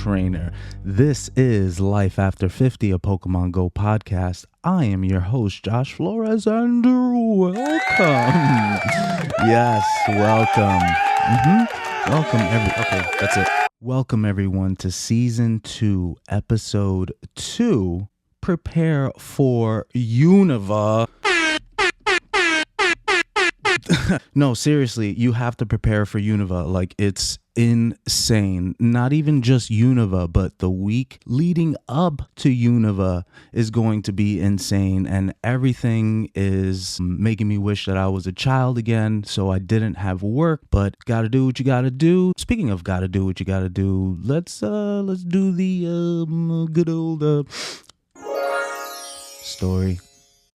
trainer. This is Life After 50, a Pokemon Go podcast. I am your host, Josh Flores, and welcome. Yes, welcome. Okay, that's it. Welcome, everyone, to Season 2, Episode 2. Prepare for Unova. No, seriously, you have to prepare for Unova. Like, it's insane. Not even just Unova, but the week leading up to Unova is going to be insane, and everything is making me wish that I was a child again, so I didn't have work, but gotta do what you gotta do. Speaking of gotta do what you gotta do, let's do the good old story.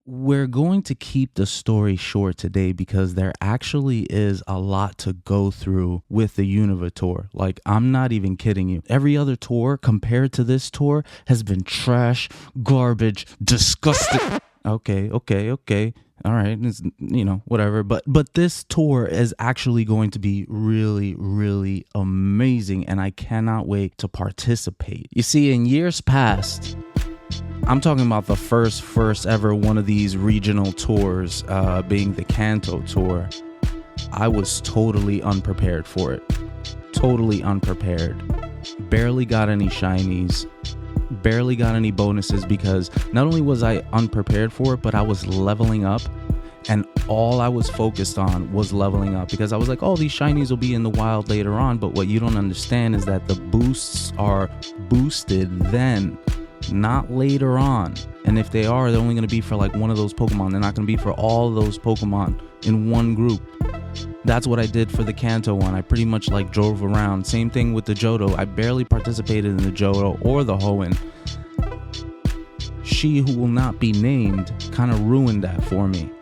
We're going to keep the story short today because there actually is a lot to go through with the Unova tour. Like, I'm not even kidding you. Every other tour compared to this tour has been trash, garbage, disgusting. Okay. All right, it's, whatever. But this tour is actually going to be really, really amazing, and I cannot wait to participate. You see, in years past, I'm talking about the first ever one of these regional tours, being the Kanto tour. I was totally unprepared for it. Totally unprepared. Barely got any shinies. Barely got any bonuses because not only was I unprepared for it, but I was leveling up. And all I was focused on was leveling up because I was like, oh, these shinies will be in the wild later on. But what you don't understand is that the boosts are boosted then, not later on. And if they are, they're only going to be for like one of those Pokemon. They're not going to be for all those Pokemon in one group. That's what I did for the Kanto one. I pretty much like drove around. Same thing with the Johto. I barely participated in the Johto or the Hoenn. She Who Will Not Be Named kind of ruined that for me.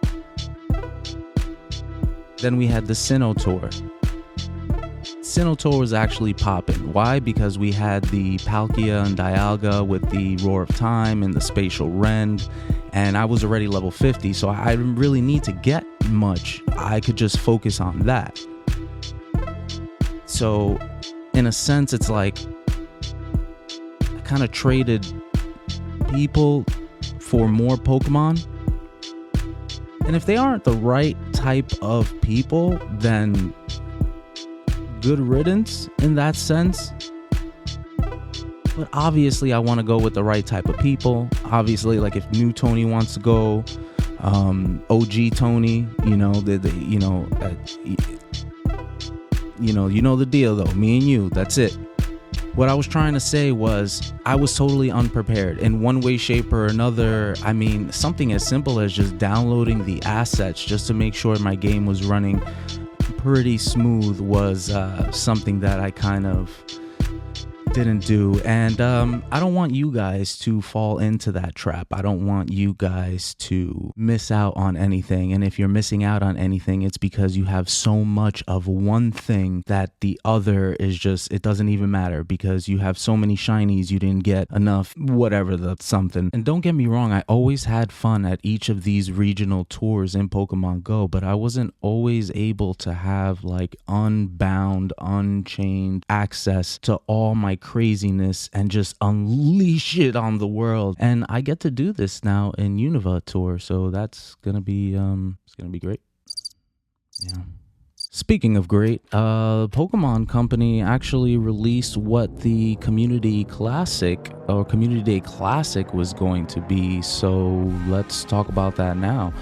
Then we had the Sinnoh tour. Sinnoh tour was actually popping. Why? Because we had the Palkia and Dialga with the Roar of Time and the Spatial Rend, and I was already level 50, so I didn't really need to get much. I could just focus on that. So, in a sense, it's like I kind of traded people for more Pokemon. And if they aren't the right type of people, then good riddance in that sense. But obviously I want to go with the right type of people. Obviously, like if new Tony wants to go, OG Tony, you know the deal though. Me and you, that's it. What I was trying to say was I was totally unprepared in one way, shape, or another. I mean, something as simple as just downloading the assets just to make sure my game was running pretty smooth was something that I kind of didn't do, and I don't want you guys to fall into that trap. I don't want you guys to miss out on anything, and if you're missing out on anything, it's because you have so much of one thing that the other is just, it doesn't even matter because you have so many shinies you didn't get enough, whatever, that's something. And don't get me wrong, I always had fun at each of these regional tours in Pokemon Go, but I wasn't always able to have like unbound, unchained access to all my craziness and just unleash it on the world. And I get to do this now in Unova tour, so that's gonna be it's gonna be great. Yeah. Speaking of great, Pokemon Company actually released what the Community Classic or Community Day Classic was going to be, so let's talk about that now.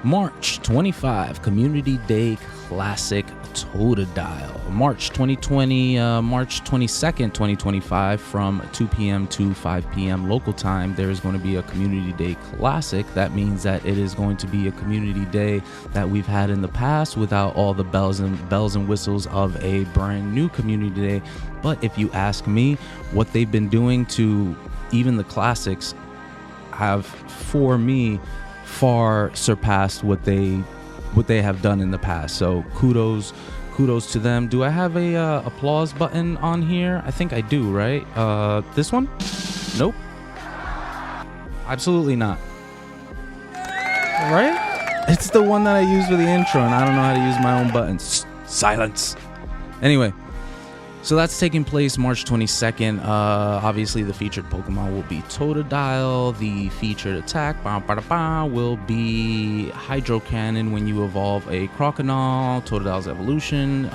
March 25, Community Day Classic Totodile. March 2020, March 22nd, 2025, from 2 p.m. to 5 p.m. local time, there is going to be a Community Day Classic. That means that it is going to be a community day that we've had in the past without all the bells and whistles of a brand new community day. But if you ask me, what they've been doing to even the classics have, for me, far surpassed what they have done in the past. So kudos to them. Do I have a applause button on here? I think I do, right? This one? Nope. Absolutely not. Right? It's the one that I use for the intro, and I don't know how to use my own buttons. Silence. Anyway, So that's taking place March 22nd. Obviously, the featured Pokemon will be Totodile. The featured attack will be Hydro Cannon when you evolve a Crocodile. Totodile's evolution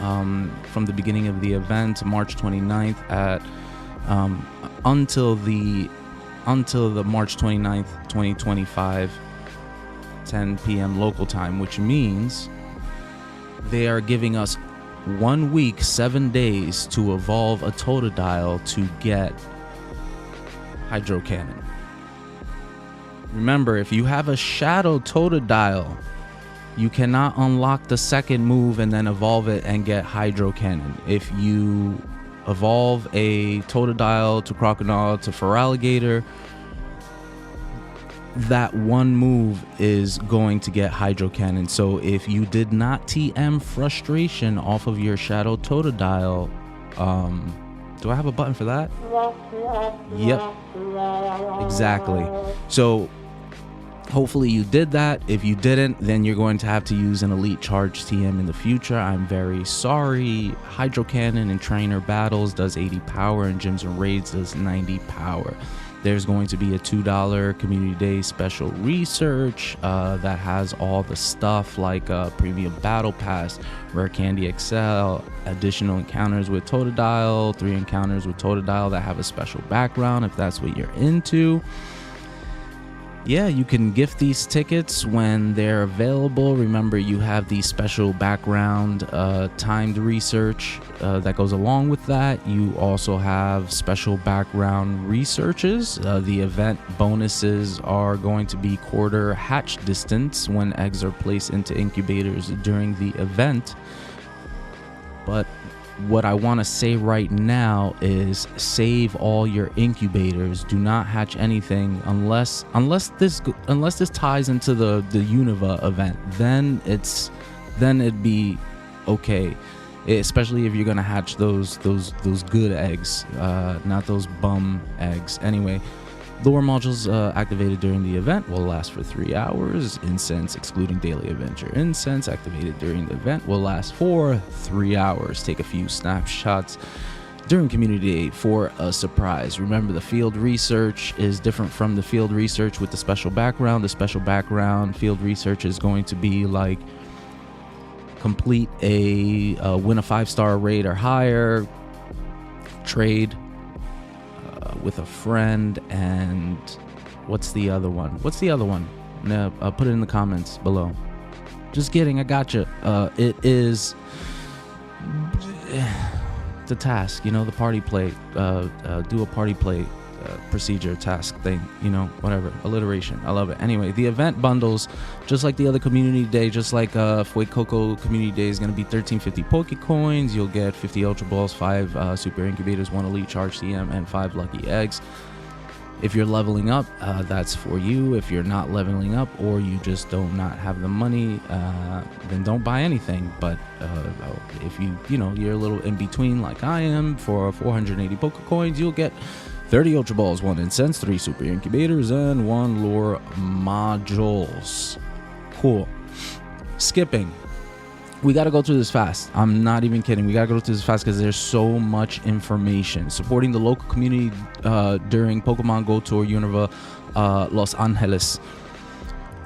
from the beginning of the event, March 29th at until the March 29th, 2025, 10 p.m. local time, which means they are giving us 1 week, 7 days to evolve a Totodile to get Hydro Cannon. Remember, if you have a Shadow Totodile, you cannot unlock the second move and then evolve it and get Hydro Cannon. If you evolve a Totodile to Crocodile to Feraligatr, that one move is going to get Hydro Cannon. So if you did not TM Frustration off of your Shadow Totodile, do I have a button for that? Yep, exactly. So hopefully you did that. If you didn't, then you're going to have to use an Elite Charge TM in the future. I'm very sorry. Hydro Cannon in Trainer Battles does 80 power, and Gyms and Raids does 90 power. There's going to be a $2 Community Day special research that has all the stuff like Premium Battle Pass, Rare Candy XL, additional encounters with Totodile, 3 encounters with Totodile that have a special background if that's what you're into. Yeah, you can gift these tickets when they're available. Remember, you have the special background timed research that goes along with that. You also have special background researches. The event bonuses are going to be quarter hatch distance when eggs are placed into incubators during the event. But what I want to say right now is save all your incubators. Do not hatch anything unless this ties into the Unova event. Then it'd be okay, especially if you're gonna hatch those good eggs, not those bum eggs. Anyway, lure modules activated during the event will last for 3 hours. Incense, excluding daily adventure incense, activated during the event will last for 3 hours. Take a few snapshots during Community Day for a surprise. Remember, the field research is different from the field research with the special background. The special background field research is going to be like complete win a 5-star raid or higher, trade with a friend, and what's the other one? No, put it in the comments below. Just kidding, I gotcha. It is the task, the party play, do a party play procedure task thing, whatever, alliteration. I love it. Anyway, the event bundles, just like the other Community Day, just like Fuecoco Community Day, is going to be 1350 Pokecoins. You'll get 50 Ultra Balls, 5 Super Incubators, 1 Elite Charge TM, and 5 Lucky Eggs. If you're leveling up, that's for you. If you're not leveling up, or you just do not have the money, then don't buy anything. But if you're a little in between like I am, for 480 Pokecoins, you'll get 30 Ultra Balls, 1 Incense, 3 Super Incubators, and 1 Lure Modules. Cool. Skipping. We got to go through this fast. I'm not even kidding. We got to go through this fast because there's so much information. Supporting the local community during Pokemon Go Tour Unova Los Angeles.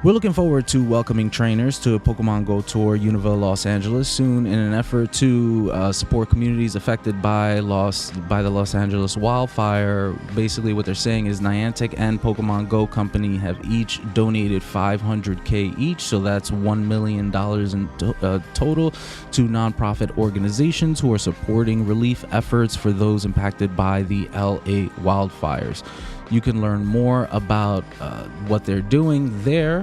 We're looking forward to welcoming trainers to a Pokemon Go Tour Unova Los Angeles soon in an effort to support communities affected by the Los Angeles wildfire. Basically, what they're saying is Niantic and Pokemon Go Company have each donated $500K each, so that's $1 million in total to nonprofit organizations who are supporting relief efforts for those impacted by the LA wildfires. You can learn more about what they're doing there,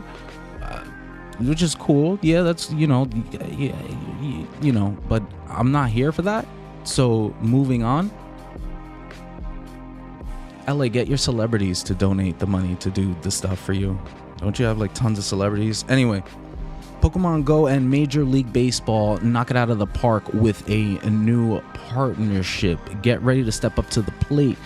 which is cool. Yeah, that's, but I'm not here for that. So moving on. LA, get your celebrities to donate the money to do the stuff for you. Don't you have like tons of celebrities? Anyway, Pokemon Go and Major League Baseball knock it out of the park with a new partnership. Get ready to step up to the plate.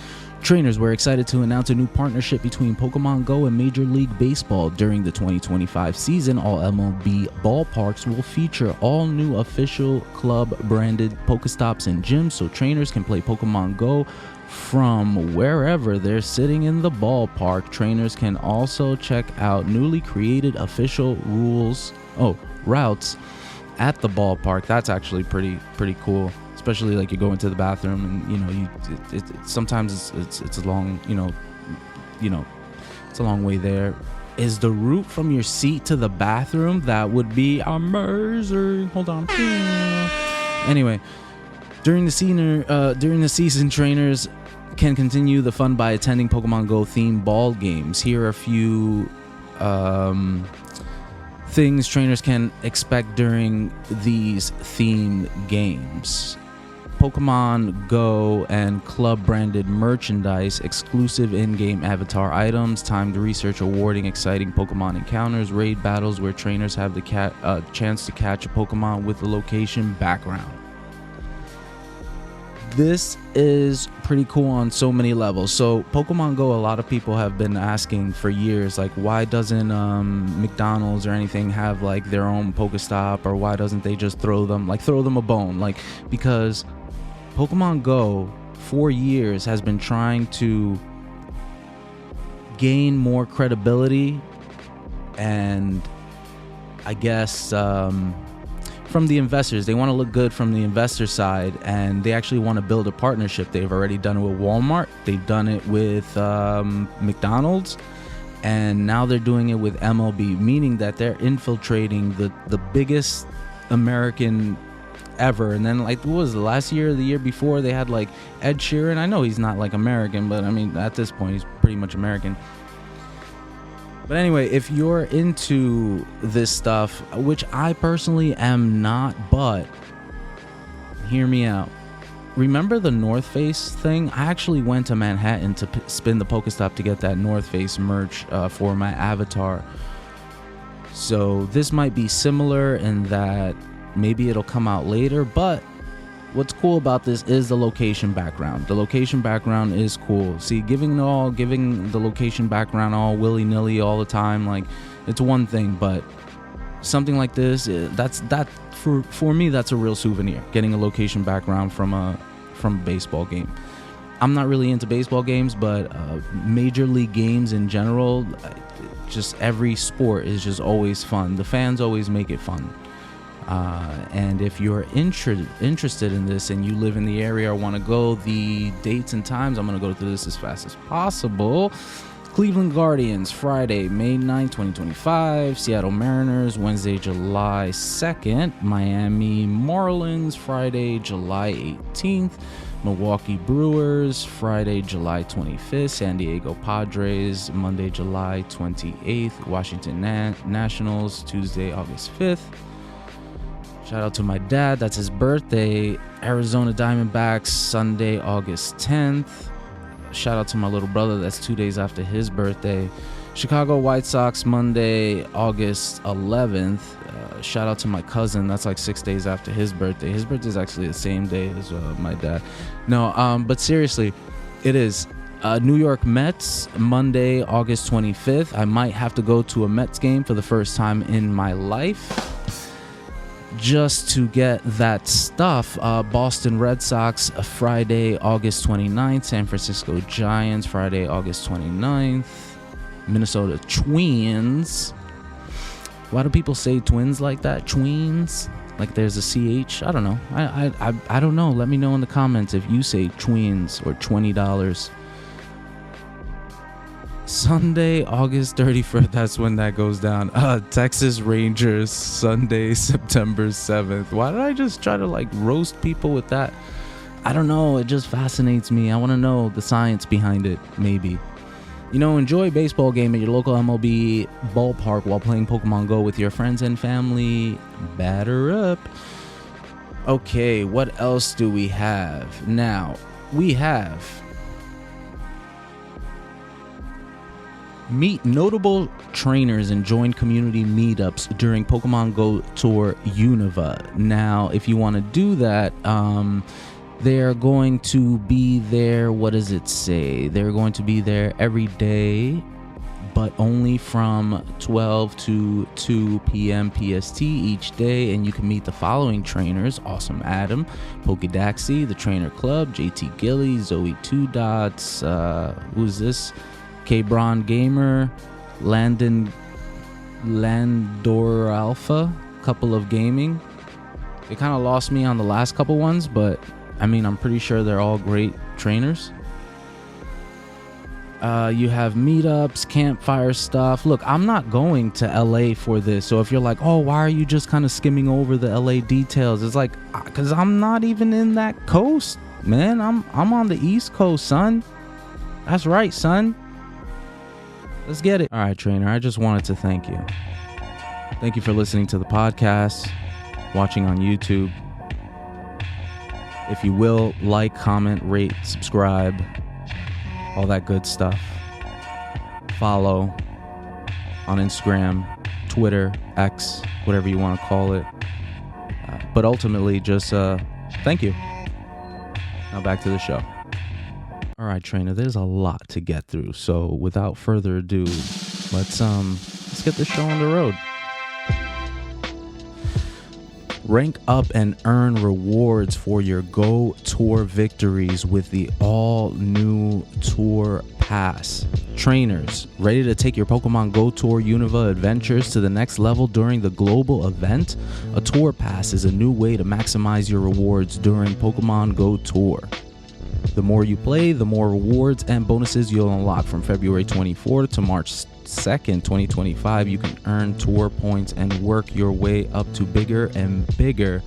Trainers, we're excited to announce a new partnership between Pokemon Go and Major League Baseball. During the 2025 season, all MLB ballparks will feature all new official club-branded Pokestops and gyms, so trainers can play Pokemon Go from wherever they're sitting in the ballpark. Trainers can also check out newly created official routes at the ballpark. That's actually pretty cool. Especially like you go into the bathroom and sometimes it's a long it's a long way there. Is the route from your seat to the bathroom? That would be amazing. Hold on. Anyway, during the season, trainers can continue the fun by attending Pokemon Go themed ball games. Here are a few things trainers can expect during these themed games. Pokemon Go and club-branded merchandise, exclusive in-game avatar items, timed research awarding exciting Pokemon encounters, raid battles where trainers have the chance to catch a Pokemon with a location background. This is pretty cool on so many levels. So Pokemon Go, a lot of people have been asking for years, like, why doesn't McDonald's or anything have like their own Pokestop, or why doesn't they just throw them a bone? Like, because Pokemon Go for years has been trying to gain more credibility and I guess from the investors. They want to look good from the investor side, and they actually want to build a partnership. They've already done it with Walmart, they've done it with McDonald's, and now they're doing it with MLB, meaning that they're infiltrating the biggest American ever. And then, like, what was the last year or the year before, they had like Ed Sheeran. I know he's not like American, but I mean at this point he's pretty much American. But anyway, if you're into this stuff, which I personally am not, but hear me out. Remember the North Face thing? I actually went to Manhattan to spin the Pokestop to get that North Face merch for my avatar. So this might be similar in that maybe it'll come out later, but what's cool about this is the location background. The location background is cool. See, giving the location background all willy-nilly all the time, like, it's one thing, but something like this, for me, that's a real souvenir. Getting a location background from a baseball game. I'm not really into baseball games, but major league games in general, just every sport is just always fun. The fans always make it fun. And if you're interested in this and you live in the area or want to go, the dates and times, I'm going to go through this as fast as possible. Cleveland Guardians, Friday, May 9, 2025. Seattle Mariners, Wednesday, July 2nd. Miami Marlins, Friday, July 18th. Milwaukee Brewers, Friday, July 25th. San Diego Padres, Monday, July 28th. Washington Nationals, Tuesday, August 5th. Shout out to my dad, that's his birthday. Arizona Diamondbacks, Sunday, August 10th. Shout out to my little brother, that's 2 days after his birthday. Chicago White Sox, Monday, August 11th. Shout out to my cousin, that's like 6 days after his birthday. His birthday is actually the same day as my dad. No, but seriously, it is. New York Mets, Monday, August 25th. I might have to go to a Mets game for the first time in my life, just to get that stuff. Boston Red Sox, Friday, August 29th. San Francisco Giants, Friday, August 29th. Minnesota Twins. Why do people say twins like that? Tweens? Like there's a CH? I don't know. I don't know. Let me know in the comments if you say tweens or $20. Sunday, August 31st, that's when that goes down. Texas Rangers, Sunday, September 7th. Why did I just try to like roast people with that? I don't know. It just fascinates me. I want to know the science behind it, maybe. Enjoy a baseball game at your local MLB ballpark while playing Pokemon Go with your friends and family. Batter up. Okay, what else do we have? Now, we have meet notable trainers and join community meetups during Pokemon Go Tour Unova. Now, if you want to do that, They are going to be there. What does it say? They're going to be there every day, but only from 12 to 2 p.m. PST each day. And you can meet the following trainers: Awesome Adam, Pokedaxi, The Trainer Club, JT Gilly, Zoe Two Dots, who's this? K-Bron Gamer, Landor Alpha, Couple of Gaming. They kind of lost me on the last couple ones, but I mean, I'm pretty sure they're all great trainers. You have meetups, campfire stuff. Look, I'm not going to LA for this. So if you're like, oh, why are you just kind of skimming over the LA details? It's like, because I'm not even in that coast, man. I'm on the East Coast, son. That's right, son. Let's get it. All right, trainer, I just wanted to thank you. Thank you for listening to the podcast, watching on YouTube. If you will, like, comment, rate, subscribe, all that good stuff. Follow on Instagram, Twitter, X, whatever you want to call it. But ultimately, just thank you. Now back to the show. All right, trainer, there's a lot to get through. So without further ado, let's get this show on the road. Rank up and earn rewards for your Go Tour victories with the all-new Tour Pass. Trainers, ready to take your Pokemon Go Tour Unova adventures to the next level during the global event? A Tour Pass is a new way to maximize your rewards during Pokemon Go Tour. The more you play, the more rewards and bonuses you'll unlock. From February 24th to March 2nd, 2025, you can earn tour points and work your way up to bigger and bigger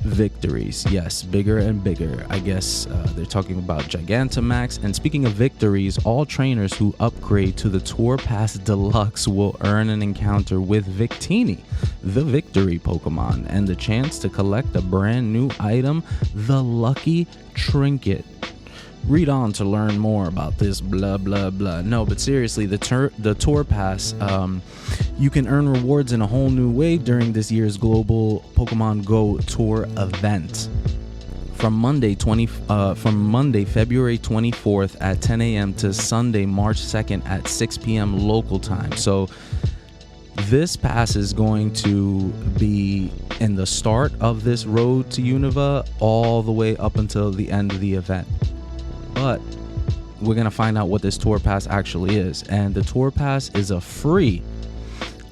victories. Yes, bigger and bigger. I guess they're talking about Gigantamax. And speaking of victories, all trainers who upgrade to the Tour Pass Deluxe will earn an encounter with Victini, the victory Pokemon, and the chance to collect a brand new item, the Lucky Trinket. Read on to learn more about this blah blah blah. No, but seriously, the Tour Pass, you can earn rewards in a whole new way during this year's global Pokemon Go Tour event. From Monday February 24th at 10 a.m. to Sunday March 2nd at 6 p.m. local time. So this pass is going to be in the start of this road to Unova all the way up until the end of the event. But we're going to find out what this Tour Pass actually is. And the Tour Pass is a free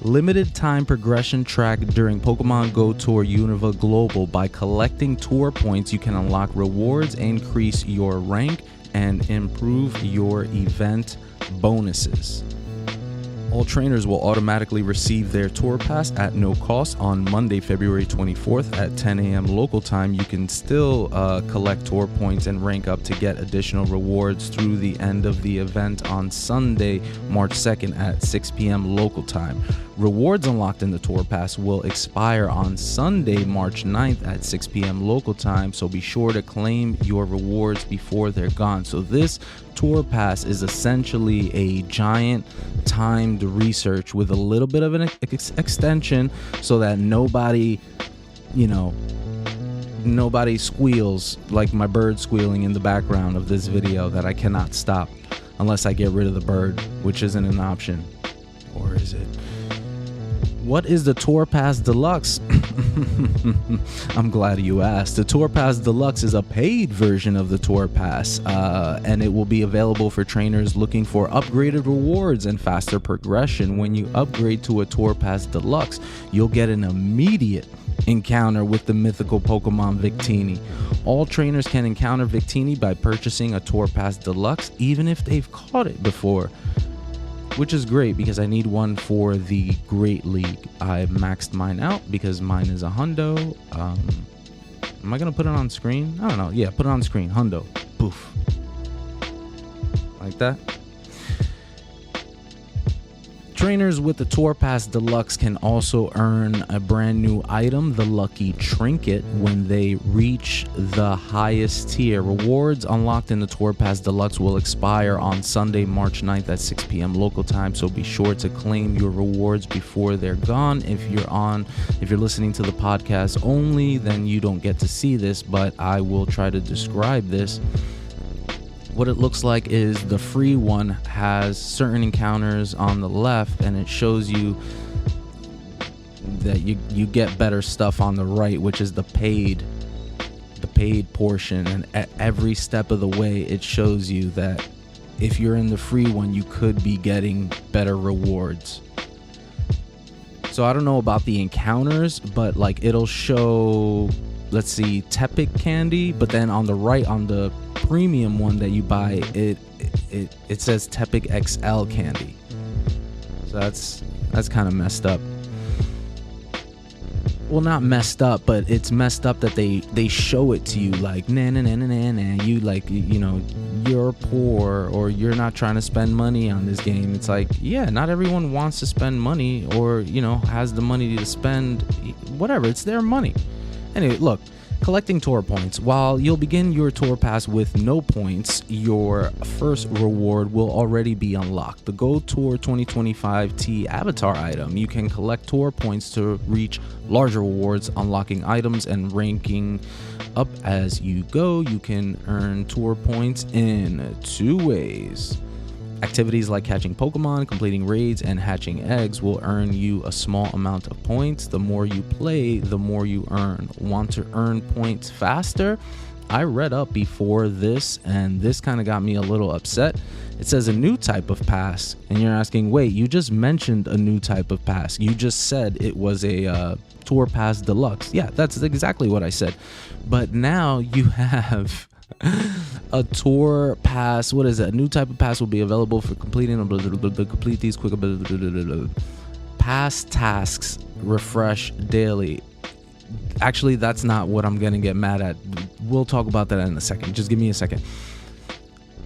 limited time progression track during Pokemon Go Tour Unova Global. By collecting tour points, you can unlock rewards, increase your rank, and improve your event bonuses. All trainers will automatically receive their Tour Pass at no cost on Monday, February 24th at 10 a.m. local time. You can still collect tour points and rank up to get additional rewards through the end of the event on Sunday, March 2nd at 6 p.m. local time. Rewards unlocked in the Tour Pass will expire on Sunday, March 9th at 6 p.m. local time, so be sure to claim your rewards before they're gone. So this Tour Pass is essentially a giant timed research with a little bit of an extension so that nobody squeals like my bird squealing in the background of this video that I cannot stop unless I get rid of the bird, which isn't an option. Or is it? What is the Tour Pass Deluxe? I'm glad you asked. The Tour Pass Deluxe is a paid version of the Tour Pass, and it will be available for trainers looking for upgraded rewards and faster progression. When you upgrade to a Tour Pass Deluxe, you'll get an immediate encounter with the mythical Pokemon Victini. All trainers can encounter Victini by purchasing a Tour Pass Deluxe, even if they've caught it before. Which is great because I need one for the Great League. I maxed mine out because mine is a hundo. Am I going to put it on screen? I don't know. Yeah, put it on screen. Hundo. Poof. Like that. Trainers with the Tour Pass Deluxe can also earn a brand new item, the Lucky Trinket, when they reach the highest tier. Rewards unlocked in the Tour Pass Deluxe will expire on Sunday, March 9th at 6 p.m. local time, so be sure to claim your rewards before they're gone. If you're listening to the podcast only, then you don't get to see this, but I will try to describe this. What it looks like is the free one has certain encounters on the left, and it shows you that you get better stuff on the right, which is the paid portion. And at every step of the way, it shows you that if you're in the free one, you could be getting better rewards. So I don't know about the encounters, but like it'll show, let's see, Tepic candy, but then on the right, on the premium one that you buy, it says Tepic XL candy. So that's kind of messed up. Well, not messed up, but it's messed up that they show it to you like nah, you like, you know, you're poor or you're not trying to spend money on this game. It's like, yeah, not everyone wants to spend money or, you know, has the money to spend, whatever, it's their money. Anyway, look, collecting tour points. While you'll begin your tour pass with no points, your first reward will already be unlocked. The Go Tour 2025 T Avatar item. You can collect tour points to reach larger rewards, unlocking items and ranking up as you go. You can earn tour points in two ways. Activities like catching Pokemon, completing raids, and hatching eggs will earn you a small amount of points. The more you play, the more you earn. Want to earn points faster? I read up before this, and this kind of got me a little upset. It says a new type of pass, and you're asking, wait, you just mentioned a new type of pass. You just said it was a Tour Pass Deluxe. Yeah, that's exactly what I said. But now you have a tour pass. What is it? A new type of pass will be available for completing complete these quick pass tasks. Refresh daily. Actually, that's not what I'm gonna get mad at. We'll talk about that in a second. Just give me a second.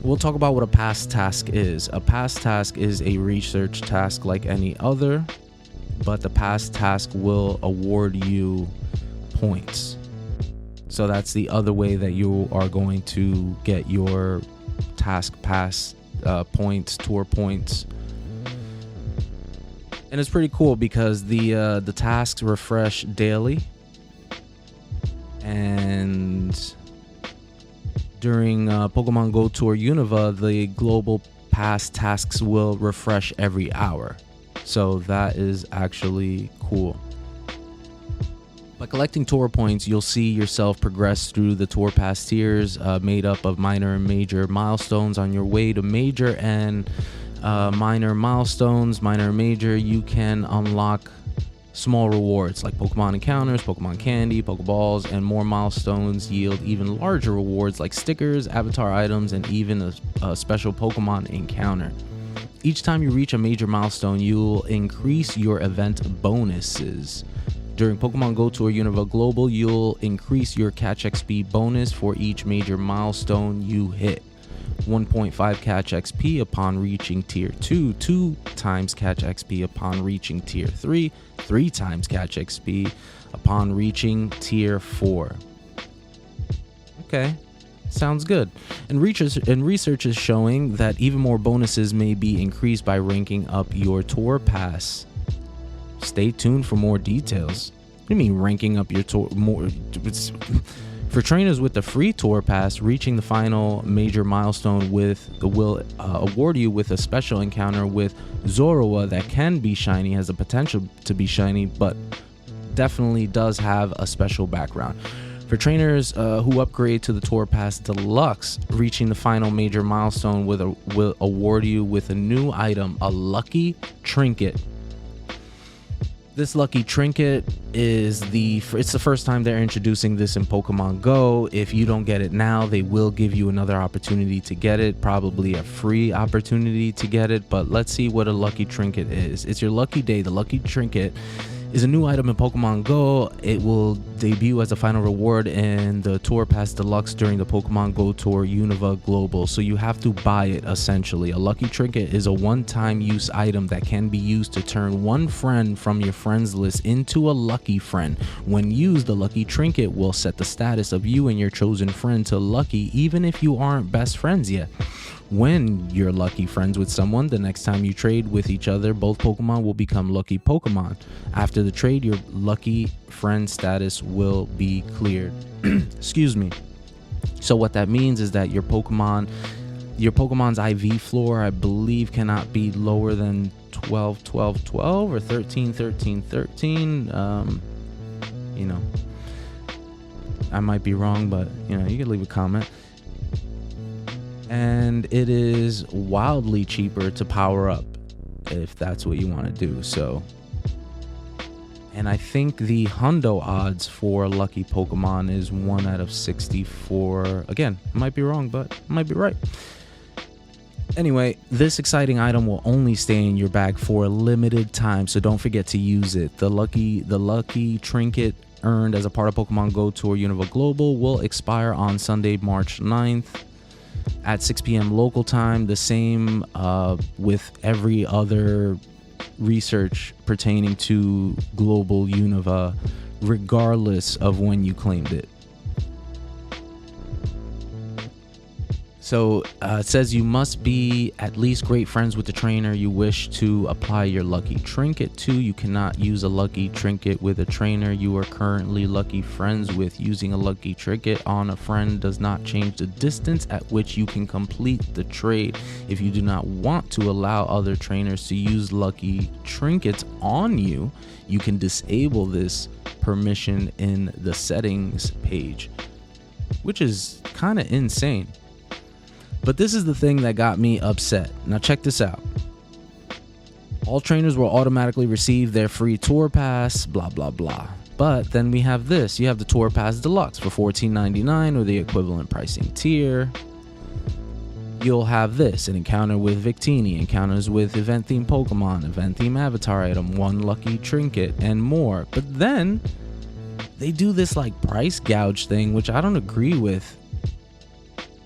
We'll talk about what a pass task is. A pass task is a research task like any other, but the pass task will award you points. So that's the other way that you are going to get your task pass points, tour points. And it's pretty cool because the tasks refresh daily. And during Pokemon Go Tour Unova, the global pass tasks will refresh every hour. So that is actually cool. By collecting tour points, you'll see yourself progress through the tour pass tiers made up of minor and major milestones. On your way to major and minor milestones, minor and major, you can unlock small rewards like Pokemon encounters, Pokemon candy, Pokeballs, and more milestones yield even larger rewards like stickers, avatar items, and even a special Pokemon encounter. Each time you reach a major milestone, you'll increase your event bonuses. During Pokemon Go Tour Unova Global, you'll increase your catch XP bonus for each major milestone you hit. 1.5 catch XP upon reaching tier 2, 2 times catch XP upon reaching tier 3, 3 times catch XP upon reaching tier 4. Okay, sounds good. And research is showing that even more bonuses may be increased by ranking up your tour pass. Stay tuned for more details. What do you mean ranking up your tour more? For trainers with the free tour pass, reaching the final major milestone will award you with a special encounter with Zorua that can be shiny, has the potential to be shiny, but definitely does have a special background. For trainers who upgrade to the Tour Pass Deluxe, reaching the final major milestone will award you with a new item, a Lucky Trinket. This Lucky Trinket it's the first time they're introducing this in Pokemon Go. If you don't get it now, they will give you another opportunity to get it, probably a free opportunity to get it, but let's see what a Lucky Trinket is. It's your lucky day. The Lucky Trinket is a new item in Pokemon Go. It will debut as a final reward in the Tour Pass Deluxe during the Pokemon Go Tour Unova Global. So you have to buy it essentially. A lucky trinket is a one-time use item that can be used to turn one friend from your friends list into a lucky friend. When used, the lucky trinket will set the status of you and your chosen friend to lucky even if you aren't best friends yet. When you're lucky friends with someone, the next time you trade with each other, both Pokemon will become lucky Pokemon. After the trade, your lucky friend status will be cleared. Excuse me. So what that means is that your Pokemon's IV floor, I believe, cannot be lower than 12, 12, 12 or 13, 13, 13. You know, I might be wrong, but you know, you can leave a comment. And it is wildly cheaper to power up if that's what you want to do. So, and I think the hundo odds for lucky Pokemon is 1 out of 64. Again, I might be wrong, but I might be right. Anyway, this exciting item will only stay in your bag for a limited time, so don't forget to use it. The lucky trinket earned as a part of Pokemon Go Tour Unova Global will expire on Sunday, March 9th. At 6 p.m. local time. The same with every other research pertaining to Global Unova, regardless of when you claimed it. So it says you must be at least great friends with the trainer you wish to apply your lucky trinket to. You cannot use a lucky trinket with a trainer you are currently lucky friends with. Using a lucky trinket on a friend does not change the distance at which you can complete the trade. If you do not want to allow other trainers to use lucky trinkets on you, you can disable this permission in the settings page, which is kind of insane. But this is the thing that got me upset. Now check this out. All trainers will automatically receive their free tour pass, blah, blah, blah. But then we have this. You have the Tour Pass Deluxe for $14.99 or the equivalent pricing tier. You'll have this, an encounter with Victini, encounters with event-themed Pokemon, event-themed avatar item, one lucky trinket, and more. But then they do this like price gouge thing, which I don't agree with.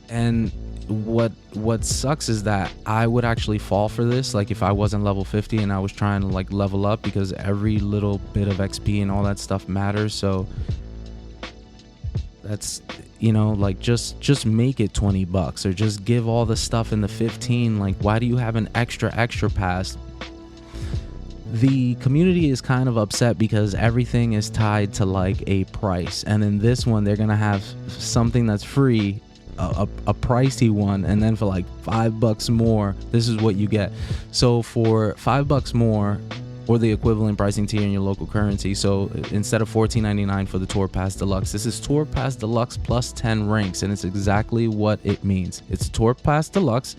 And what sucks is that I would actually fall for this, like if I wasn't level 50 and I was trying to like level up, because every little bit of XP and all that stuff matters. So that's, you know, like just make it $20 or just give all the stuff in the 15. Like, why do you have an extra pass? The community is kind of upset because everything is tied to like a price, and in this one they're gonna have something that's free, a pricey one, and then for like $5 more, this is what you get. So for $5 more, or the equivalent pricing tier in your local currency, so instead of $14.99 for the Tour Pass Deluxe, this is Tour Pass Deluxe plus 10 ranks, and it's exactly what it means. It's Tour Pass Deluxe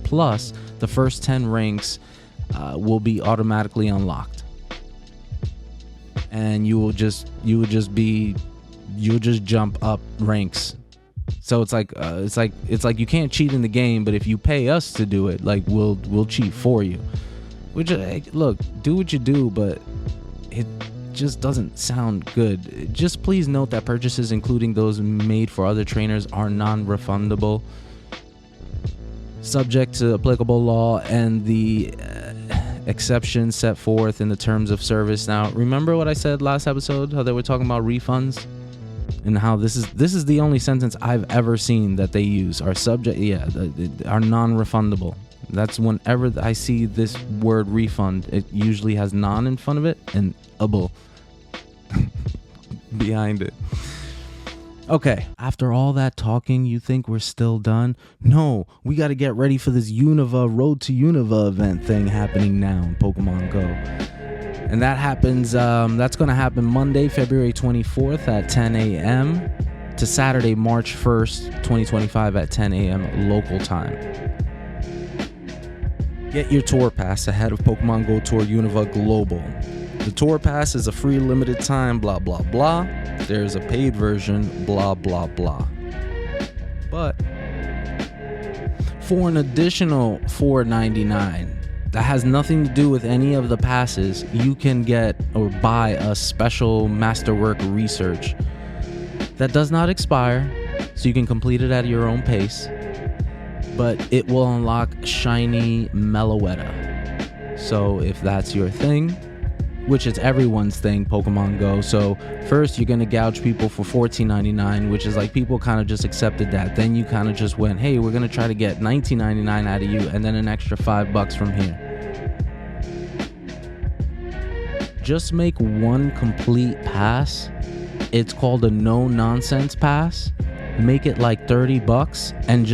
plus the first 10 ranks will be automatically unlocked, and you'll just jump up ranks. So it's like you can't cheat in the game, but if you pay us to do it, like we'll cheat for you. Which, look, do what you do, but it just doesn't sound good. Just please note that purchases, including those made for other trainers, are non-refundable, subject to applicable law and the exceptions set forth in the terms of service. Now, remember what I said last episode, how they were talking about refunds? And how this is the only sentence I've ever seen that they use, are are non-refundable. That's whenever I see this word refund, it usually has non in front of it and able behind it. Okay, after all that talking, you think we're still done? No, we got to get ready for this Unova Road to Unova event thing happening now in Pokemon Go. And that happens, that's going to happen Monday, February 24th at 10 a.m. to Saturday, March 1st, 2025 at 10 a.m. local time. Get your Tour Pass ahead of Pokemon Go Tour Unova Global. The Tour Pass is a free limited time, blah, blah, blah. There's a paid version, blah, blah, blah. But for an additional $4.99, that has nothing to do with any of the passes. You can get or buy a special Masterwork Research that does not expire, so you can complete it at your own pace, but it will unlock shiny Meloetta. So if that's your thing, which is everyone's thing, Pokemon Go. So first you're going to gouge people for $14.99, which is like people kind of just accepted that. Then you kind of just went, hey, we're going to try to get $19.99 out of you and then an extra $5 from here. Just make one complete pass. It's called a no nonsense pass. Make it like $30 and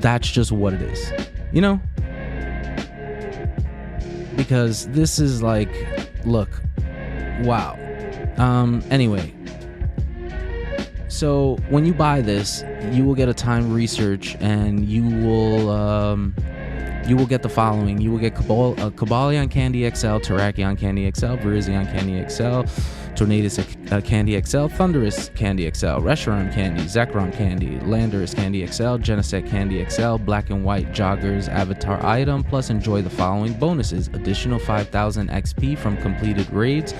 that's just what it is, you know? Because this is like, look, wow. Anyway, so when you buy this, you will get a time research, and you will get the following. You will get Cobalion Candy XL, Terrakion Candy XL, Virizion Candy XL, Tornadus Candy XL, Thundurus Candy XL, Reshiram Candy, Zekrom Candy, Landorus Candy XL, Genesect Candy XL, Black and White Joggers Avatar item, plus enjoy the following bonuses: additional 5,000 XP from completed raids,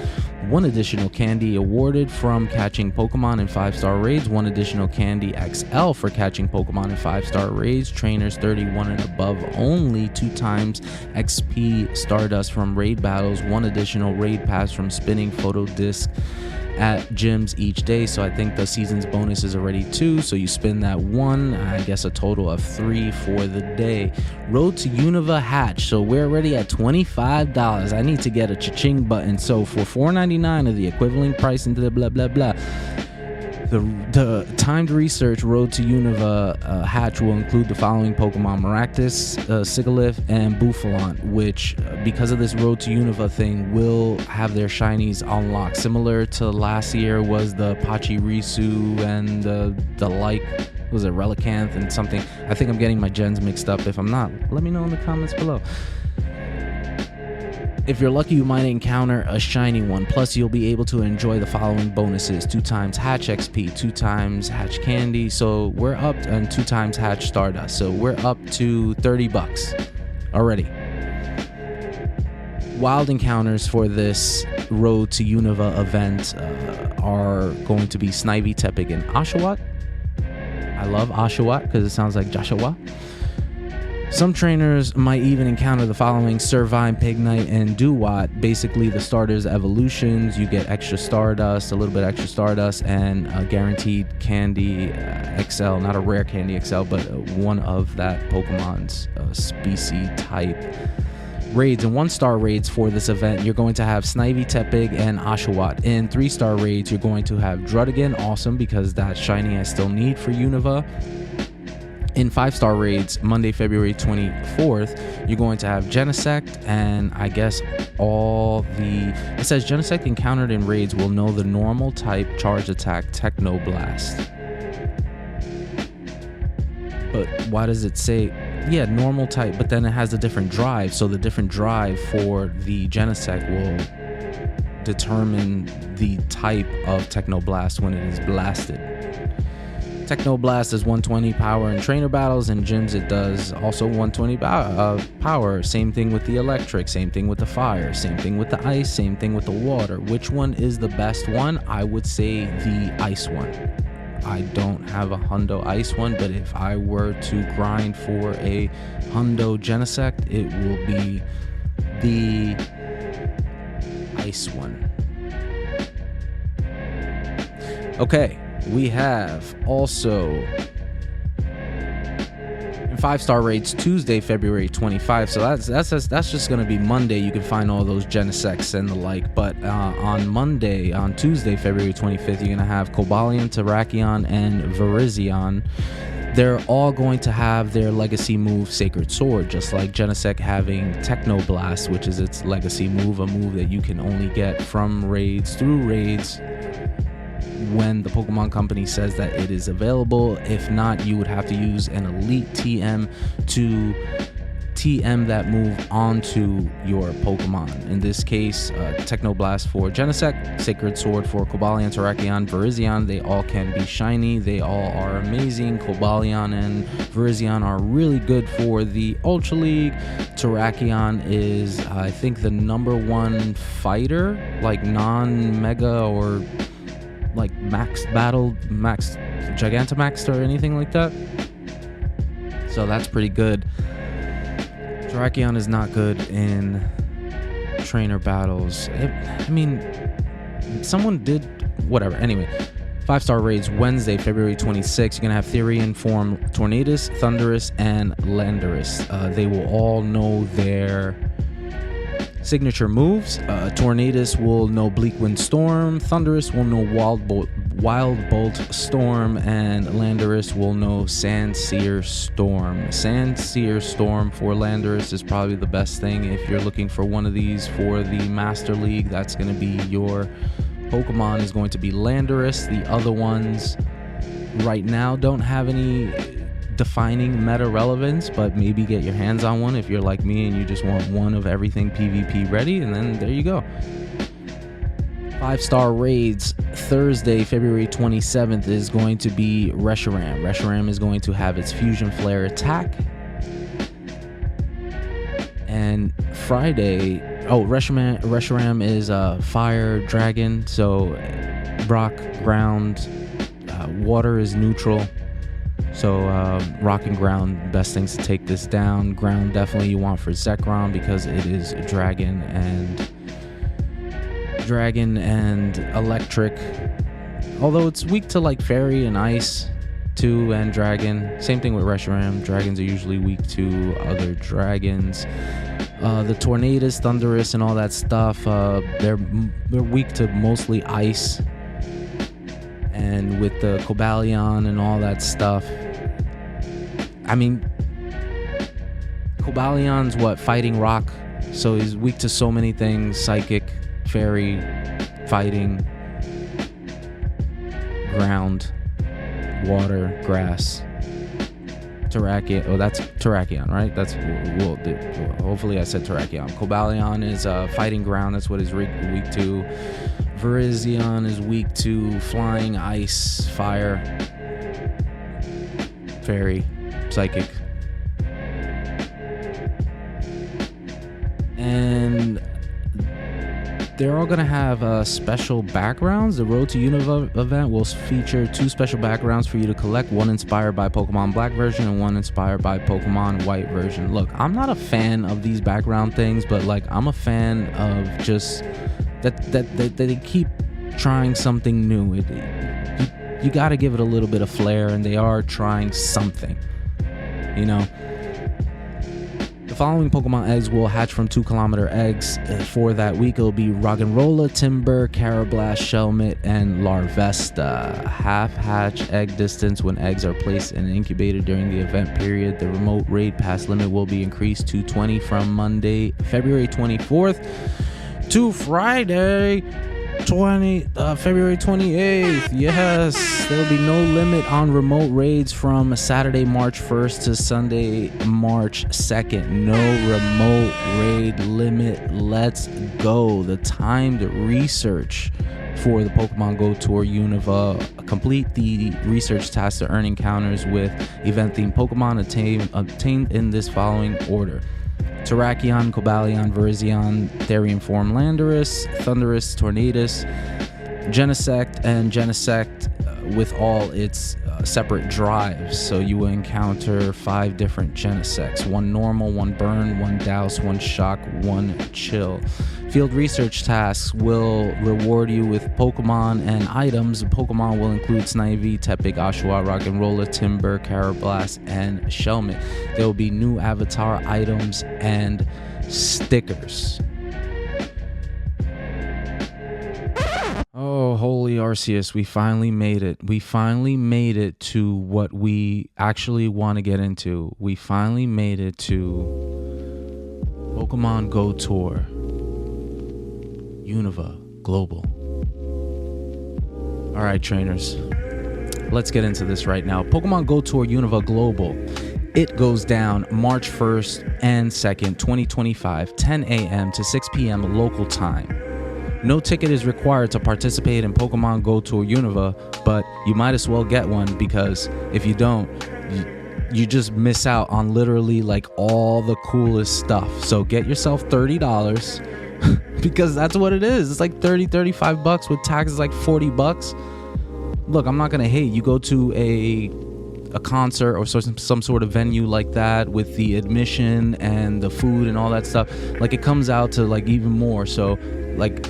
1 additional candy awarded from catching Pokemon in 5-star raids, 1 additional candy XL for catching Pokemon in 5-star raids, trainers 31 and above only, 2 times XP Stardust from raid battles, 1 additional raid pass from spinning photo disc at gyms each day. So I think the season's bonus is already 2, so you spin that 1, I guess a total of 3 for the day. Road to Unova hatch, so we're already at $25. I need to get a cha-ching button. So for $4.99 of the equivalent price into the blah blah blah, the timed research Road to Unova hatch will include the following Pokemon: Maractus, Sigilyph, and Buffalant, which, because of this Road to Unova thing, will have their shinies unlocked. Similar to last year was the Pachirisu and the like, was it Relicanth and something? I think I'm getting my gens mixed up. If I'm not, let me know in the comments below. If you're lucky, you might encounter a shiny one. Plus, you'll be able to enjoy the following bonuses: 2 times Hatch XP, 2 times Hatch Candy. So we're up, and 2 times Hatch Stardust. So we're up to $30 already. Wild encounters for this Road to Unova event are going to be Snivy, Tepig, and Oshawott. I love Oshawott because it sounds like Joshua. Some trainers might even encounter the following: Servine, Pignite, and Duwat. Basically the starters evolutions. You get extra Stardust, a little bit extra Stardust, and a guaranteed Candy XL. Not a rare Candy XL, but one of that Pokemon's species type. Raids and 1-star raids for this event, you're going to have Snivy, Tepig, and Oshawott. In 3-star raids, you're going to have Druddigon, awesome, because that shiny I still need for Unova. In 5-star raids, Monday, February 24th, you're going to have Genesect, and I guess it says Genesect encountered in raids will know the normal type charge attack Technoblast. But why does it say, yeah, normal type, but then it has a different drive, so the different drive for the Genesect will determine the type of Technoblast when it is blasted. Technoblast is 120 power in trainer battles, and gyms it does also 120 power. Same thing with the electric, same thing with the fire, same thing with the ice, same thing with the water. Which one is the best one? I would say the ice one. I don't have a Hundo ice one, but if I were to grind for a Hundo Genesect, it will be the ice one. Okay. We have also in 5-star raids Tuesday, February 25. So that's just gonna be Monday. You can find all those Genesects and the like. But on Tuesday, February 25th, you're gonna have Cobalion, Terrakion, and Virizion. They're all going to have their legacy move, Sacred Sword, just like Genesect having Technoblast, which is its legacy move, a move that you can only get from raids, through raids, when the Pokemon Company says that it is available. If not, you would have to use an Elite TM to TM that move onto your Pokemon. In this case, Technoblast for Genesect, Sacred Sword for Cobalion, Terrakion, Virizion. They all can be shiny. They all are amazing. Cobalion and Virizion are really good for the Ultra League. Terrakion is, I think, the #1 fighter, like non-mega or like max Gigantamax or anything like that. So that's pretty good. Terrakion is not good in trainer battles. I mean, someone did whatever. Anyway, 5-star raids Wednesday, February 26th. You're going to have Therian form Tornadus, Thundurus, and Landorus. They will all know their signature moves. Tornadus will know Bleak Wind Storm, Thundurus will know Wild Bolt Storm, and Landorus will know Sandsear Storm. Sandsear Storm for Landorus is probably the best thing if you're looking for one of these for the Master League. That's going to be your Pokemon, is going to be Landorus. The other ones right now don't have any defining meta relevance, but maybe get your hands on one if you're like me and you just want one of everything PvP ready, and then there you go. 5-star raids Thursday, February 27th is going to be Reshiram. Reshiram is going to have its Fusion Flare attack. And Friday, Reshiram is a fire dragon, so rock, ground, water is neutral. So rock and ground, best things to take this down. Ground definitely you want for Zekrom because it is dragon and electric. Although it's weak to like fairy and ice too, and dragon. Same thing with Reshiram. Dragons are usually weak to other dragons. The Tornadus, Thundurus, and all that stuff, they're weak to mostly ice. And with the Cobalion and all that stuff, I mean, Cobalion's fighting rock, so he's weak to so many things: psychic, fairy, fighting, ground, water, grass. Terrakion, that's Terrakion, right? That's hopefully I said Terrakion. Cobalion is fighting ground, that's what he's weak to. Virizion is weak to flying, ice, fire, fairy, psychic. And they're all going to have special backgrounds. The Road to Unova event will feature 2 special backgrounds for you to collect, one inspired by Pokemon Black version and one inspired by Pokemon White version. Look, I'm not a fan of these background things, but like I'm a fan of just that they keep trying something new. You got to give it a little bit of flair, and they are trying something, you know. The following Pokemon eggs will hatch from 2-kilometer eggs. For that week, it'll be Roggenrola, Timber, Carablast, Shelmet, and Larvesta. Half-hatch egg distance when eggs are placed and incubated during the event period. The remote raid pass limit will be increased to 20 from Monday, February 24th to Friday, February 28th. Yes, there'll be no limit on remote raids from Saturday, March 1st to Sunday, March 2nd. No remote raid limit. Let's go. The timed research for the Pokemon Go Tour Unova. Complete the research task to earn encounters with event-themed Pokemon obtained in this following order: Terrakion, Cobalion, Virizion, Therian form Landorus, Thundurus, Tornadus, Genesect, and Genesect with all its separate drives. So you will encounter 5 different Genesects: 1 normal, 1 burn, 1 douse, 1 shock, 1 chill. Field research tasks will reward you with Pokemon and items. Pokemon will include Snivy, Tepig, Oshawott, Roggenrola, Timber, Carablast, and Shelmet. There will be new avatar items and stickers. Oh, holy Arceus, we finally made it. We finally made it to what we actually want to get into. We finally made it to Pokemon Go Tour Unova Global. All right, trainers, let's get into this right now. Pokemon Go Tour Unova Global It goes down March 1st and 2nd, 2025, 10 a.m. to 6 p.m. local time. No ticket is required to participate in Pokemon Go Tour Unova, but you might as well get one, because if you don't, you just miss out on literally like all the coolest stuff. So get yourself $30 because that's what it is. It's like $35 with taxes, like $40. Look, I'm not gonna hate. You go to a concert or some sort of venue like that with the admission and the food and all that stuff, like it comes out to like even more. So like,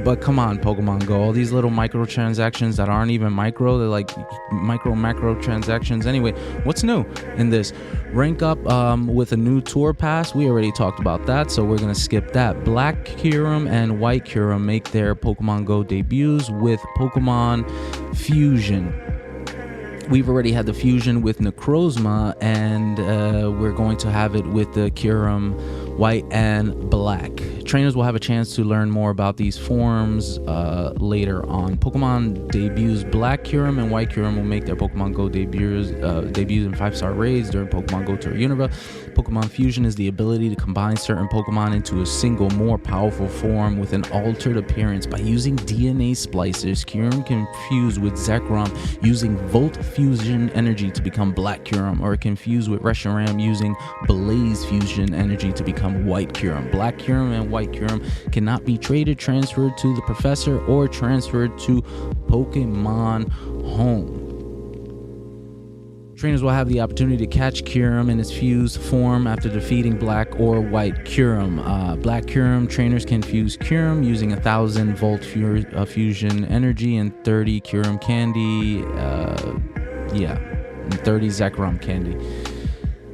but come on, Pokemon Go, all these little microtransactions that aren't even micro, they're like macro transactions. Anyway, what's new in this? Rank up with a new tour pass. We already talked about that, so we're gonna skip that. Black Kyurem and White Kyurem make their Pokemon Go debuts with Pokemon Fusion. We've already had the fusion with Necrozma, and we're going to have it with the Kyurem White and Black. Trainers will have a chance to learn more about these forms later on. Pokemon debuts Black Kyurem and White Kyurem will make their Pokemon Go debuts in 5-star raids during Pokemon Go Tour Unova. Pokemon Fusion is the ability to combine certain Pokemon into a single, more powerful form with an altered appearance. By using DNA splicers, Kyurem can fuse with Zekrom using Volt Fusion energy to become Black Kyurem, or it can fuse with Reshiram using Blaze Fusion energy to become White Kyurem. Black Kyurem and White Kyurem cannot be traded, transferred to the professor, or transferred to Pokemon Home. Trainers will have the opportunity to catch Kyurem in its fused form after defeating Black or White Kyurem. Black Kyurem trainers can fuse Kyurem using 1,000 Volt Fusion energy and 30 Kyurem candy. And 30 Zekrom candy.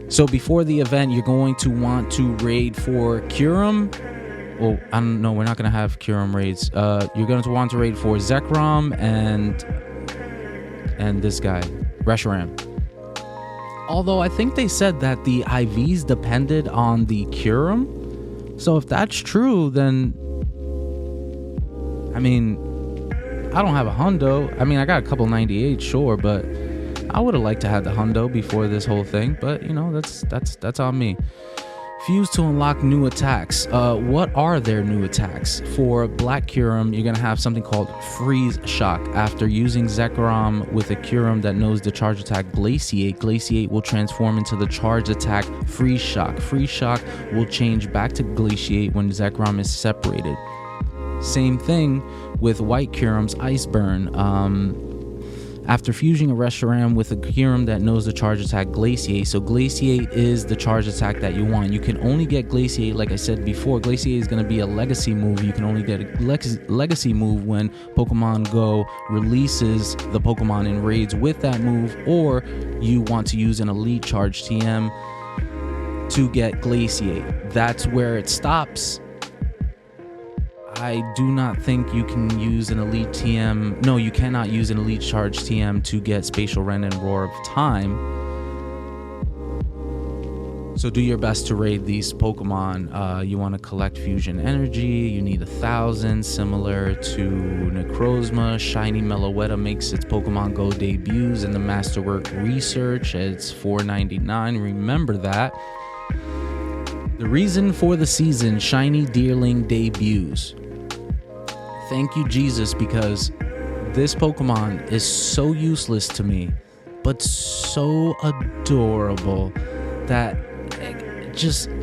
So before the event, you're going to want to raid for Kyurem. Well, I don't know. We're not going to have Kyurem raids. You're going to want to raid for Zekrom and this guy, Reshiram. Although I think they said that the IVs depended on the Kyurem. So if that's true, then I mean, I don't have a hundo. I mean, I got a couple 98, sure, but I would have liked to have the hundo before this whole thing. But you know, that's on me. Fuse to unlock new attacks. What are their new attacks? For Black Kyurem, you're going to have something called Freeze Shock. After using Zekrom with a Kyurem that knows the charge attack Glaciate, Glaciate will transform into the charge attack Freeze Shock. Freeze Shock will change back to Glaciate when Zekrom is separated. Same thing with White Kyurem's Ice Burn. After fusing a Reshiram with a Kyurem that knows the charge attack Glaciate. So Glaciate is the charge attack that you want. You can only get Glaciate, like I said before. Glaciate is going to be a legacy move. You can only get a legacy move when Pokemon Go releases the Pokemon in raids with that move, or you want to use an Elite Charge TM to get Glaciate. That's where it stops. I do not think you can use an Elite TM. No, you cannot use an Elite Charge TM to get Spatial Rend and Roar of Time. So do your best to raid these Pokemon. You want to collect Fusion Energy. You need 1,000, similar to Necrozma. Shiny Meloetta makes its Pokemon Go debuts in the Masterwork Research. It's $4.99. Remember that. The reason for the season, Shiny Deerling debuts. Thank you, Jesus, because this Pokemon is so useless to me, but so adorable that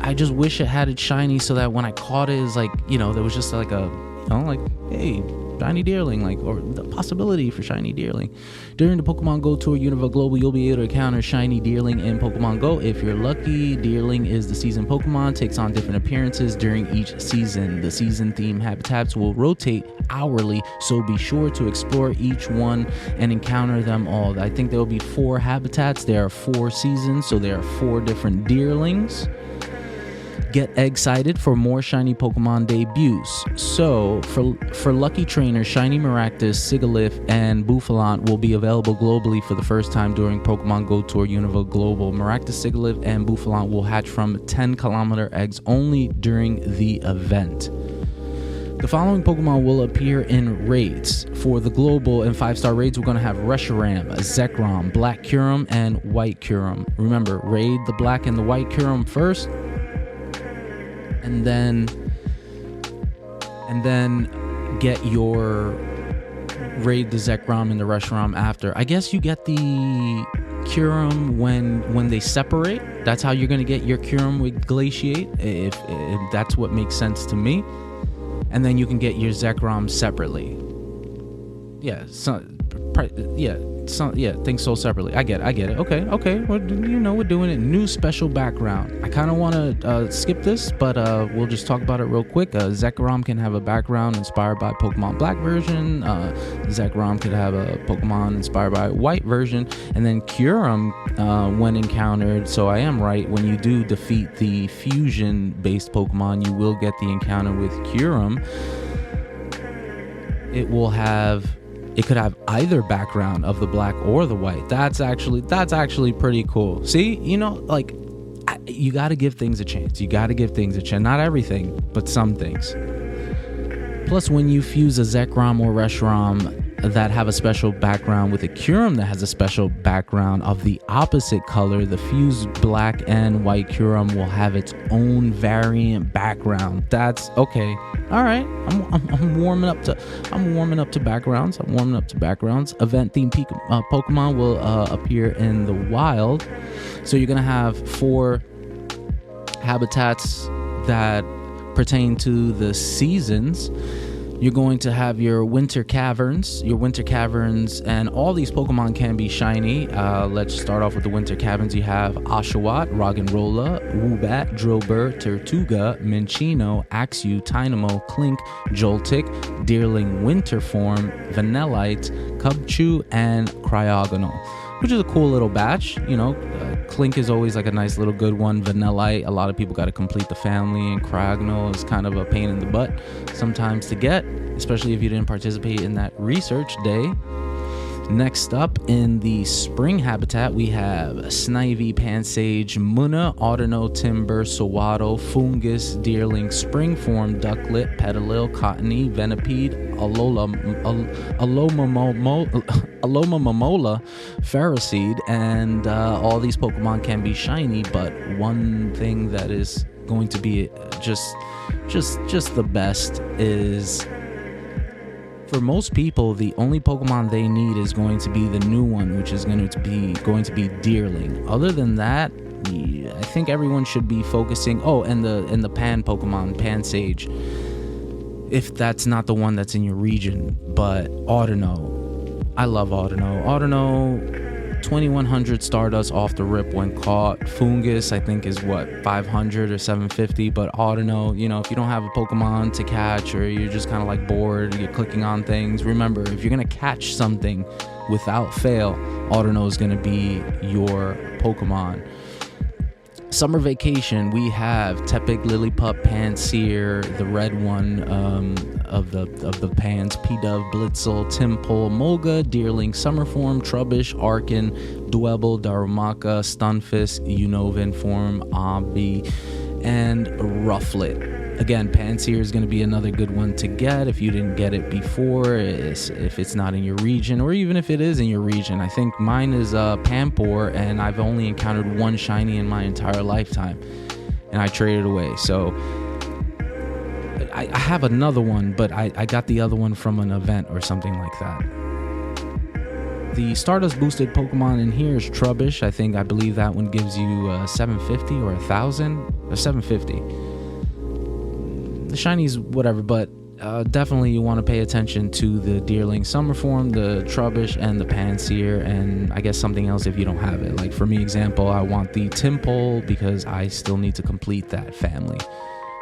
I just wish it had it shiny, so that when I caught it, it's like, you know, there was just like a, you know, like, hey, Shiny Deerling, like, or the possibility for Shiny Deerling. During the Pokemon Go Tour Unova Global, you'll be able to encounter Shiny Deerling in Pokemon Go. If you're lucky, Deerling is the season Pokemon, takes on different appearances during each season. The season theme habitats will rotate hourly, so be sure to explore each one and encounter them all. I think there will be 4 habitats. There are 4 seasons, so there are 4 different Deerlings. Get excited for more shiny Pokemon debuts. So, for lucky trainers, Shiny Maractus, Sigilyph, and Bouffalant will be available globally for the first time during Pokemon Go Tour Unova Global. Maractus, Sigilyph, and Bouffalant will hatch from 10-kilometer eggs only during the event. The following Pokemon will appear in raids. For the global and 5-star raids, we're going to have Reshiram, Zekrom, Black Kyurem, and White Kyurem. Remember, raid the Black and the White Kyurem first, and then get your raid the Zekrom and the Reshiram after. I guess you get the Kyurem when they separate. That's how you're going to get your Kyurem with Glaciate, if that's what makes sense to me. And then you can get your Zekrom separately. Think so separately. I get it. Okay. We're doing it. New special background. I kind of want to skip this, but we'll just talk about it real quick. Zekrom can have a background inspired by Pokemon Black version. Zekrom could have a Pokemon inspired by White version. And then Kyurem, when encountered, so I am right, when you do defeat the fusion-based Pokemon, you will get the encounter with Kyurem. It could have either background of the Black or the White. That's actually pretty cool. See, you got to give things a chance. Not everything, but some things. Plus, when you fuse a Zekrom or Reshiram that have a special background with a Kyurem that has a special background of the opposite color, the fused Black and White Kyurem will have its own variant background. That's okay. All right, I'm warming up to backgrounds. Event themed Pokemon will appear in the wild. So you're gonna have 4 habitats that pertain to the seasons. You're going to have your winter caverns, and all these Pokemon can be shiny. Let's start off with the winter caverns. You have Oshawott, Roggenrola, Woobat, Drillbur, Tortuga, Minccino, Axew, Tynamo, Clink, Joltik, Deerling winter form, Vanillite, Cubchoo, and Cryogonal, which is a cool little batch. Clink is always like a nice little good one. Vanillite, a lot of people got to complete the family, and Cryogonal is kind of a pain in the butt sometimes to get, especially if you didn't participate in that research day. Next up, in the spring habitat, we have Snivy, Pansage, Munna, Audino, Timber, Sawaddle, Fungus, Deerling, Spring Form, Ducklet, Petalil, Cottony, Venipede, Alomomola, Ferroseed, and all these Pokemon can be shiny, but one thing that is going to be just the best is, for most people, the only Pokemon they need is going to be the new one, which is going to be Deerling. Other than that, I think everyone should be focusing. And the Pan Pokemon, Pansage, if that's not the one that's in your region. But Audino, I love Audino. 2100 Stardust off the rip when caught. Fungus, I think, is 500 or 750. But Audino, if you don't have a Pokemon to catch, or you're just kind of like bored, you're clicking on things, remember, if you're gonna catch something without fail, Audino is gonna be your Pokemon. Summer vacation, we have Tepig, Lillipup, Pansear, the red one of the Pans, Pidove, Blitzel, Timpole, Molga, Deerling, Summer Form, Trubbish, Arkin, Dwebble, Darumaka, Stunfisk, Unova form, Obby, and Rufflet. Again, Pansear is going to be another good one to get if you didn't get it before, if it's not in your region, or even if it is in your region. I think mine is Pampor, and I've only encountered one shiny in my entire lifetime, and I traded away. So I have another one, but I got the other one from an event or something like that. The Stardust boosted Pokemon in here is Trubbish. I believe that one gives you 750 or 1,000 or 750. The shinies, whatever, but definitely you want to pay attention to the Deerling Summer Form, the Trubbish, and the Pansear, and I guess something else if you don't have it. Like for me, example, I want the Timpole because I still need to complete that family.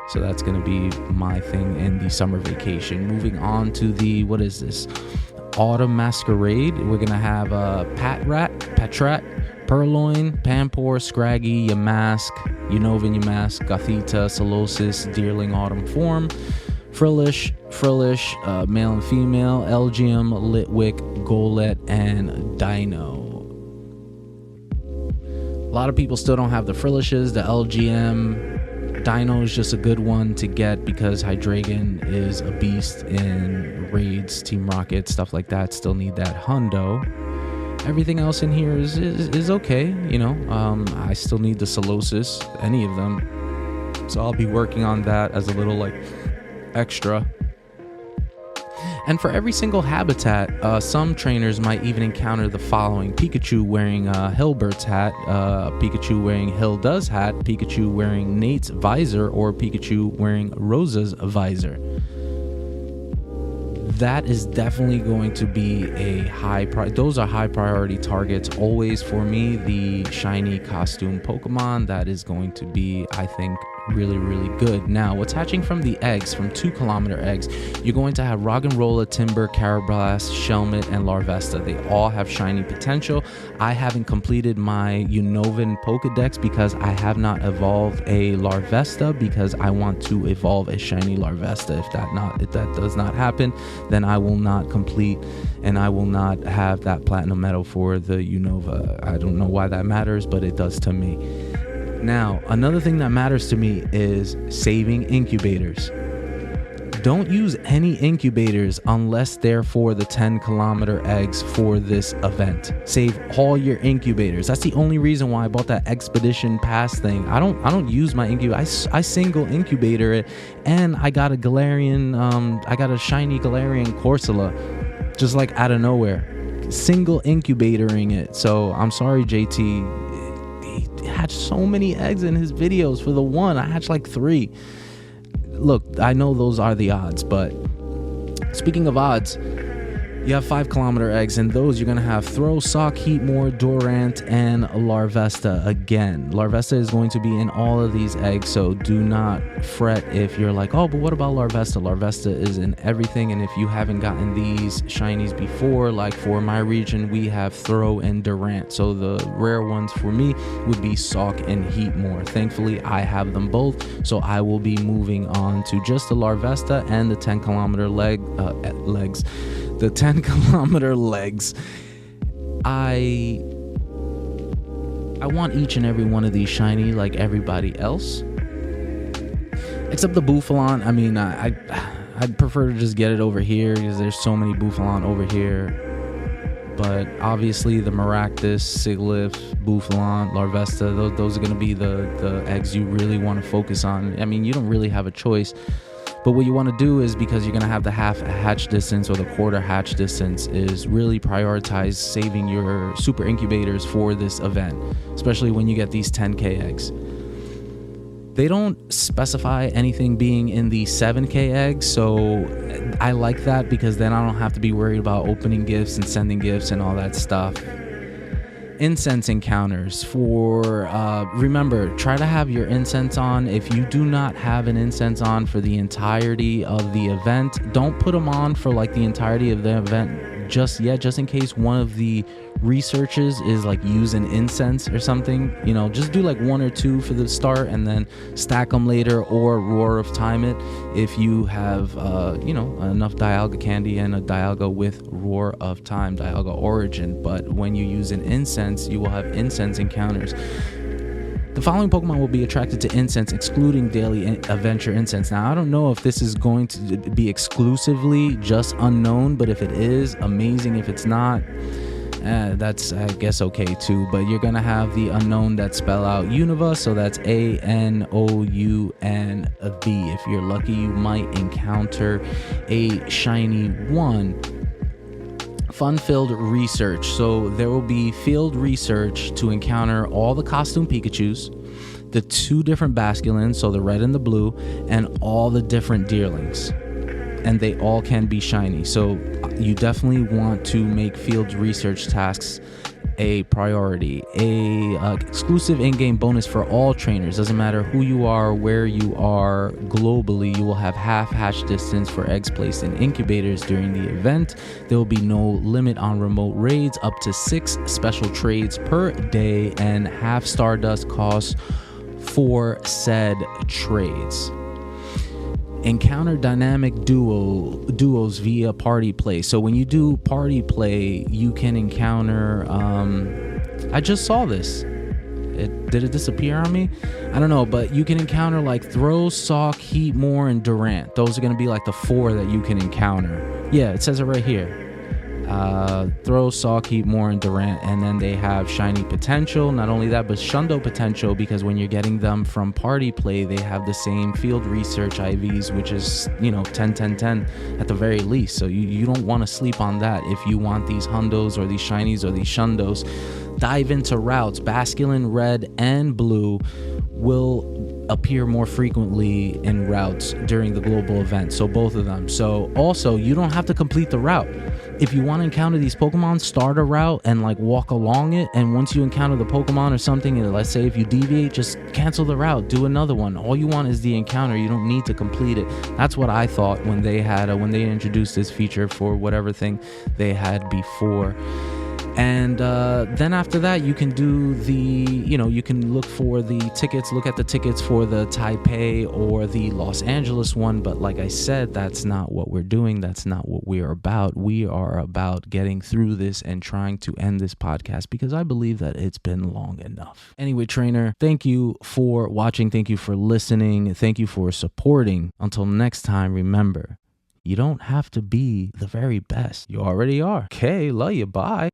So that's going to be my thing in the summer vacation. Moving on to the, what is this? Autumn Masquerade. We're going to have Patrat, Purloin, Pampor, Scraggy, Yamask, Unova Yamask, Gothita, Solosis, Deerling Autumn Form, Frillish, male and female, Elgium, Litwick, Golett, and Dino. A lot of people still don't have the Frillishes, the LGM, Dino is just a good one to get because Hydreigon is a beast in raids, Team Rocket, stuff like that. Still need that hundo. Everything else in here is okay, you know. I still need the Solosis, any of them. So I'll be working on that as a little like extra. And for every single habitat, some trainers might even encounter the following: Pikachu wearing Hilbert's hat, Pikachu wearing Hilda's hat, Pikachu wearing Nate's visor, or Pikachu wearing Rosa's visor. That is definitely going to be a those are high priority targets always for me. The shiny costume Pokemon, that is going to be, I think, really, really good. Now, what's hatching from the eggs, from 2 kilometer eggs, you're going to have Roggenrola, Timber, Carablast, Shelmet, and Larvesta. They all have shiny potential. I haven't completed my Unovan Pokedex because I have not evolved a Larvesta, because I want to evolve a shiny Larvesta. If that does not happen, then I will not complete and I will not have that platinum medal for the Unova. I don't know why that matters, but it does to me. Now, another thing that matters to me is saving incubators. Don't use any incubators unless they're for the 10 kilometer eggs for this event. Save all your incubators. That's the only reason why I bought that expedition pass thing. I don't use my incubator. I single incubator it, and I got a Galarian, I got a shiny Galarian Corsola, just like out of nowhere. Single incubatoring it. So I'm sorry, JT. He hatched so many eggs in his videos. For the one, I hatched like 3. Look, I know those are the odds, but speaking of odds, you have 5 kilometer eggs, and those you're going to have Throw, Sock, Heatmore, Durant, and Larvesta again. Larvesta is going to be in all of these eggs, so do not fret if you're like, oh, but what about Larvesta? Larvesta is in everything, and if you haven't gotten these shinies before, like for my region, we have Throw and Durant, so the rare ones for me would be Sock and Heatmore. Thankfully, I have them both, so I will be moving on to just the Larvesta and the 10 kilometer legs. The 10 kilometer legs. I want each and every one of these shiny like everybody else, except the Bouffalon. I mean, I'd prefer to just get it over here because there's so many Bouffalon over here. But obviously the Maractus, Sigilyph, Bouffalon, Larvesta, those are going to be the eggs you really want to focus on. I mean, you don't really have a choice. But what you want to do is, because you're going to have the half hatch distance or the quarter hatch distance, is really prioritize saving your super incubators for this event, especially when you get these 10K eggs. They don't specify anything being in the 7K eggs, so I like that because then I don't have to be worried about opening gifts and sending gifts and all that stuff. Incense encounters for remember, try to have your incense on. If you do not have an incense on for the entirety of the event, don't put them on for like the entirety of the event just yet, just in case one of the researches is like using incense or something. You know, just do like 1 or 2 for the start and then stack them later, or Roar of Time it if you have you know, enough Dialga candy and a Dialga with Roar of Time, Dialga Origin. But when you use an incense, you will have incense encounters. The following Pokemon will be attracted to incense, excluding daily adventure incense. Now, I don't know if this is going to be exclusively just unknown, but if it is, amazing. If it's not, that's, I guess, okay too. But you're going to have the unknown that spell out Unova, so that's ANOUNV. If you're lucky, you might encounter a shiny one. Fun-filled research. So there will be field research to encounter all the costume Pikachus, the 2 different Basculins, so the red and the blue, and all the different Deerlings. And they all can be shiny. So you definitely want to make field research tasks a priority. Exclusive in-game bonus for all trainers. Doesn't matter who you are, where you are globally, you will have half hatch distance for eggs placed in incubators during the event. There will be no limit on remote raids, up to 6 special trades per day, and half Stardust costs for said trades. Encounter dynamic duos via party play. So when you do party play, you can encounter I just saw this. Did it disappear on me? I don't know, but you can encounter like Throw, Salk, Heat, Moore, and Durant. Those are going to be like the 4 that you can encounter. Yeah, it says it right here. Throw, Salk, Heat, Moore, and Durant, and then they have Shiny Potential. Not only that, but Shundo Potential, because when you're getting them from Party Play, they have the same Field Research IVs, which is 10 10 10 at the very least. So you don't want to sleep on that if you want these Hundos or these Shinies or these Shundos. Dive into routes. Basculin Red and Blue will appear more frequently in routes during the global event, so both of them. So also, you don't have to complete the route. If you want to encounter these Pokemon, start a route and like walk along it, and once you encounter the Pokemon or something, and let's say if you deviate, just cancel the route, do another one. All you want is the encounter. You don't need to complete it. That's what I thought when they introduced this feature for whatever thing they had before. And then after that, you can do you can look for the tickets, look at the tickets for the Taipei or the Los Angeles one. But like I said, that's not what we're doing. That's not what we are about. We are about getting through this and trying to end this podcast because I believe that it's been long enough. Anyway, trainer, thank you for watching. Thank you for listening. Thank you for supporting. Until next time, remember, you don't have to be the very best. You already are. Okay, love you. Bye.